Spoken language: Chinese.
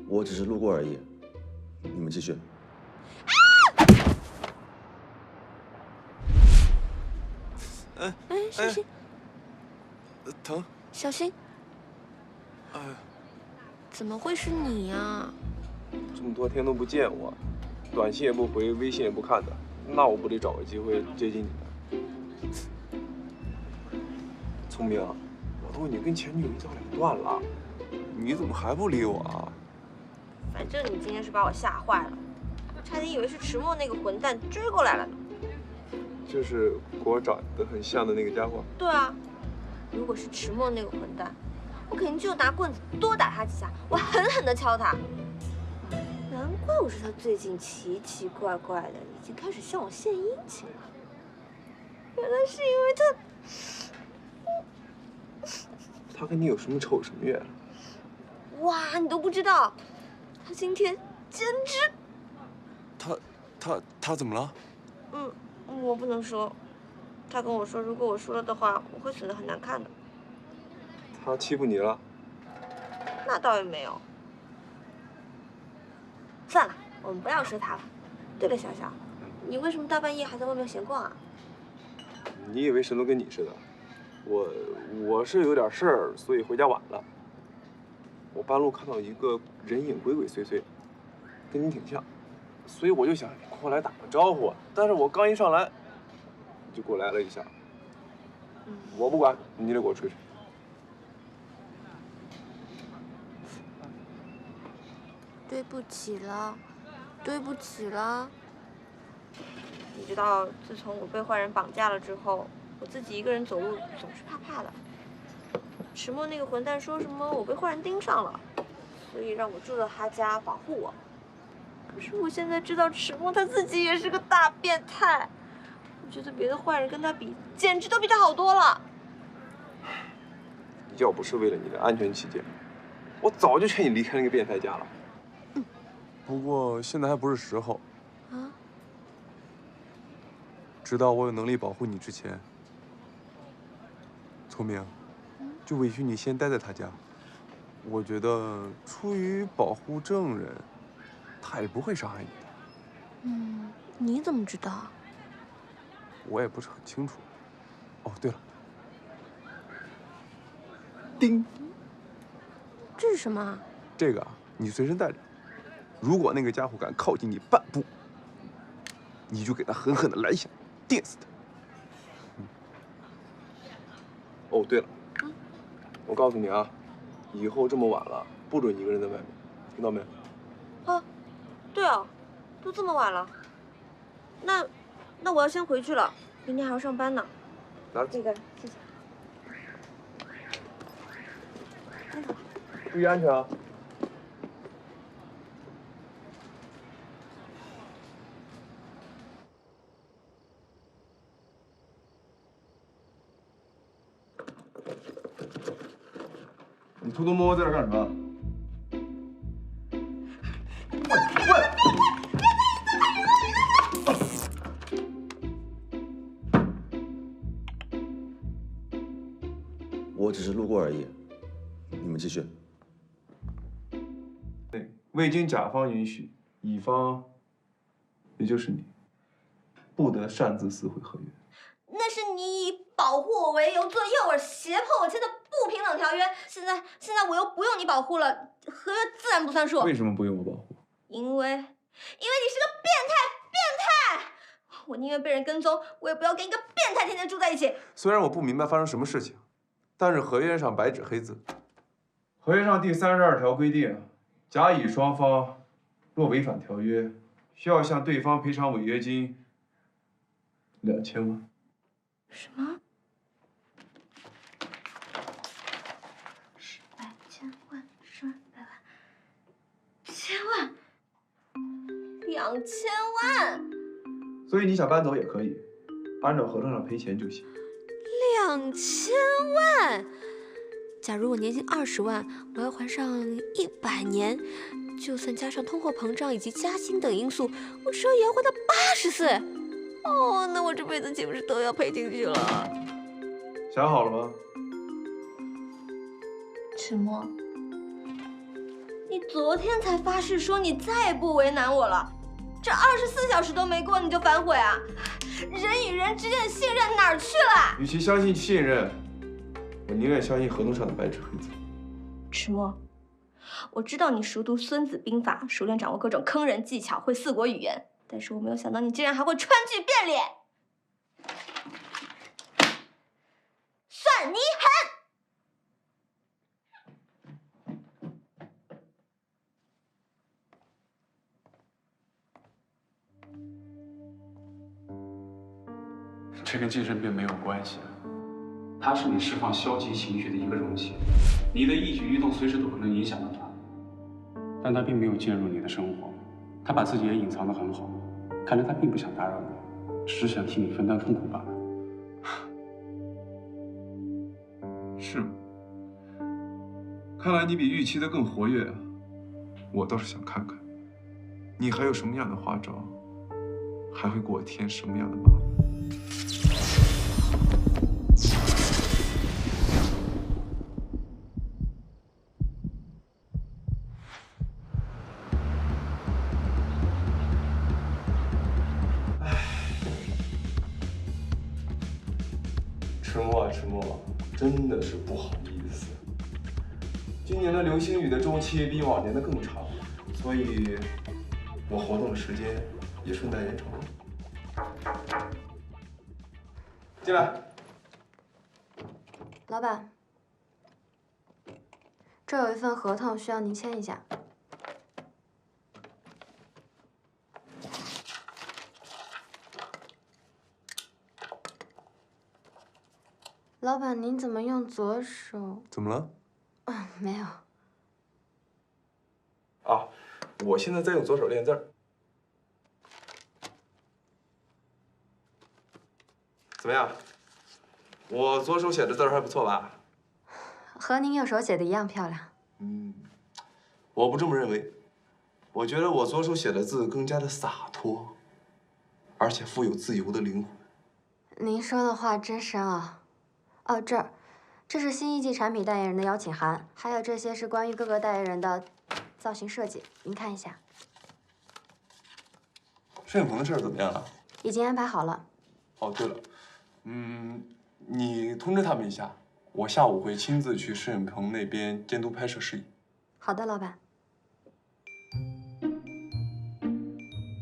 我只是路过而已。你们继续。小心！疼！小心！哎，怎么会是你呀？这么多天都不见我，短信也不回，微信也不看的，那我不得找个机会接近你？聪明，我都已经跟前女友一刀两断了，你怎么还不理我啊？反正你今天是把我吓坏了，我差点以为是迟墨那个混蛋追过来了呢。就是跟我长得很像的那个家伙。对啊，如果是迟墨那个混蛋，我肯定就拿棍子多打他几下，我狠狠地敲他。难怪我说他最近奇奇怪怪的，已经开始向我献殷勤了。原来是因为他跟你有什么仇什么怨？哇，你都不知道，他今天简直……他怎么了？我不能说。他跟我说，如果我输了的话，我会死得很难看的。他欺负你了？那倒也没有。算了，我们不要说他了。对了，小小，你为什么大半夜还在外面闲逛啊？你以为谁都跟你似的？我是有点事儿，所以回家晚了。我半路看到一个人影鬼鬼祟祟，跟你挺像，所以我就想过来打个招呼。但是我刚一上来，你就过来了一下。我不管，你得给我吹吹。对不起了，对不起了。你知道，自从我被坏人绑架了之后，我自己一个人走路总是怕怕的。迟墨那个混蛋说什么我被坏人盯上了，所以让我住到他家保护我。可是我现在知道迟墨他自己也是个大变态，我觉得别的坏人跟他比，简直都比他好多了。要不是为了你的安全起见，我早就劝你离开那个变态家了。不过现在还不是时候。啊？直到我有能力保护你之前，聪明，就委屈你先待在他家。我觉得出于保护证人，他也不会伤害你的。你怎么知道？我也不是很清楚。哦，对了，叮，这是什么啊？这个啊，你随身带着。如果那个家伙敢靠近你半步，你就给他狠狠的来一下，电死他。哦，对了，我告诉你啊，以后这么晚了，不准一个人在外面，听到没？啊，对哦，都这么晚了，那我要先回去了，明天还要上班呢。拿着，这个，谢谢。拿走吧。注意安全啊！你偷偷摸摸在这干什么？我只是路过而已。你们继续。对，未经甲方允许，乙方，也就是你，不得擅自撕毁合约。那是你以保护我为由做诱饵胁迫我签的不平等条约。现在我又不用你保护了，合约自然不算数。为什么不用我保护？因为你是个变态！我宁愿被人跟踪，我也不要跟一个变态天天住在一起。虽然我不明白发生什么事情，但是合约上白纸黑字，合约上第32条规定，甲乙双方若违反条约，需要向对方赔偿违约金2000万。什么？10万、千万、10万、100万、千万、2000万。所以你想搬走也可以，按照合同上赔钱就行。2000万！假如我年薪20万，我要还上100年，就算加上通货膨胀以及加薪等因素，我至少也要还到80岁。哦，那我这辈子岂不是都要赔进去了？想好了吗？迟墨，你你昨天才发誓说你再也不为难我了，这24小时都没过你就反悔啊？人与人之间的信任哪儿去了？与其相信信任，我宁愿相信合同上的白纸黑字。迟墨，我知道你熟读《孙子兵法》，熟练掌握各种坑人技巧，会4国语言，但是我没有想到你竟然还会川剧变脸，算你狠！这跟精神病没有关系，它是你释放消极情绪的一个容器，你的一举一动随时都可能影响到它。但它并没有介入你的生活，它把自己也隐藏得很好，看来它并不想打扰你，只是想替你分担痛苦罢了。是吗？看来你比预期的更活跃啊！我倒是想看看，你还有什么样的花招，还会给我添什么样的麻烦。迟墨啊，迟墨，真的是不好意思。今年的流星雨的周期比往年的更长，所以我活动的时间也顺带延长了。进来。老板，这有一份合同需要您签一下。老板，您怎么用左手？怎么了？没有。啊，我现在在用左手练字儿。怎么样？我左手写的字儿还不错吧？和您右手写的一样漂亮。我不这么认为。我觉得我左手写的字更加的洒脱，而且富有自由的灵魂。您说的话真深奥。哦，这是新一季产品代言人的邀请函，还有这些是关于各个代言人的造型设计，您看一下。摄影棚的事儿怎么样了？已经安排好了。哦，对了，你通知他们一下，我下午会亲自去摄影棚那边监督拍摄事宜。好的，老板。